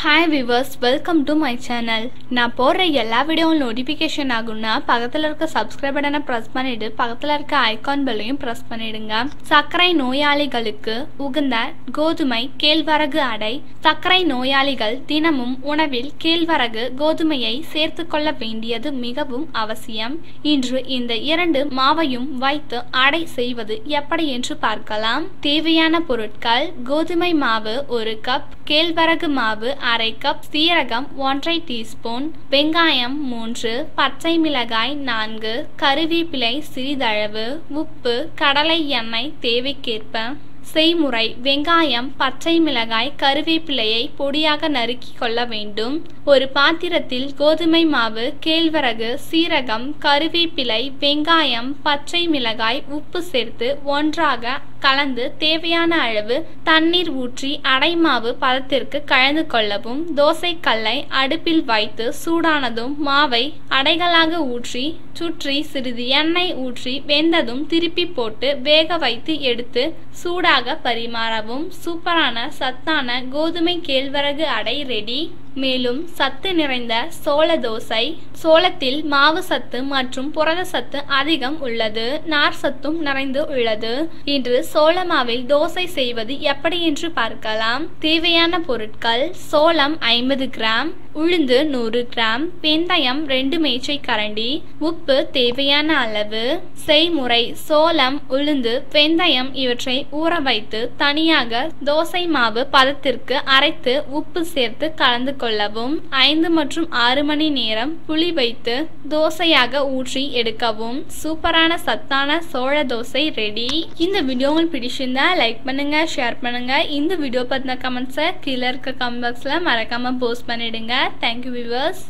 Hi viewers, welcome to my channel. நான் போடுற எல்லா வீடியோவும் நோட்டிஃபிகேஷன் ஆகும்னா பக்கத்துல இருக்க subscribe பட்டனை press பண்ணிட்டு பக்கத்துல இருக்க ஐகான் பெல்லையும் press பண்ணிடுங்க. சர்க்கரை நோயாளிகளுக்கு உகந்த கோதுமை கேழ்வரகு அடை. சர்க்கரை நோயாளிகள் தினமும் உணவில் கேழ்வரகு கோதுமையை சேர்த்துக்கொள்ள வேண்டியது மிகவும் அவசியம். இன்று இந்த இரண்டு மாவையும் வைத்து அடை செய்வது எப்படி என்று பார்க்கலாம். தேவையான பொருட்கள்: கோதுமை மாவு 1 கப், கேழ்வரகு மாவு அரை கப், சீரகம் 1/2 டீஸ்பூன், வெங்காயம் 3, பச்சை மிளகாய் 4, கருவேப்பிலை சிறிதளவு, உப்பு, கடலை எண்ணெய் தேவைக்கேற்ப. செய்முறை: வெங்காயம், பச்சை மிளகாய், கருவேப்பிலையை பொடியாக நறுக்கி கொள்ள வேண்டும். ஒரு பாத்திரத்தில் கோதுமை மாவு, கேழ்வரகு, சீரகம், கருவேப்பிலை, வெங்காயம், பச்சை மிளகாய், உப்பு சேர்த்து ஒன்றாக கலந்து தேவையான அளவு தண்ணீர் ஊற்றி அடை மாவு பதத்திற்கு கலந்து கொள்ளவும். தோசை கல்லை அடுப்பில் வைத்து சூடானதும் மாவை அடைகளாக ஊற்றி சுற்றி சிறிது எண்ணெய் ஊற்றி வெந்ததும் திருப்பி போட்டு வேக வைத்து எடுத்து சூடாக பரிமாறவும். சூப்பரான சத்தான கோதுமை கேழ்வரகு அடை ரெடி. மேலும் சத்து நிறைந்த சோள தோசை. சோளத்தில் மாவு சத்து மற்றும் புரத சத்து அதிகம் உள்ளது. நார் சத்தும் நிறைந்து உள்ளது. இன்று சோள மாவில் தோசை செய்வது எப்படி என்று பார்க்கலாம். தேவையான பொருட்கள்: சோளம் 50 கிராம், உளுந்து 100 கிராம், வெந்தயம் 2 மேஜை கரண்டி, உப்பு தேவையான அளவு. செய்முறை: சோளம், உளுந்து, வெந்தயம் இவற்றை ஊற வைத்து தனியாக தோசை மாவு பதத்திற்கு அரைத்து உப்பு சேர்த்து கலந்து கொள்ளவும். 5 மற்றும் 6 மணி நேரம் புளி வைத்து தோசையாக ஊற்றி எடுக்கவும். சூப்பரான சத்தான சோள தோசை ரெடி. இந்த வீடியோ உங்களுக்கு பிடிச்சிருந்தா லைக் பண்ணுங்க, ஷேர் பண்ணுங்க. இந்த வீடியோ பத்தின கமெண்ட்ஸை கீழே இருக்க கமெண்ட் பாக்ஸ்ல மறக்காம போஸ்ட் பண்ணிடுங்க. Thank you viewers.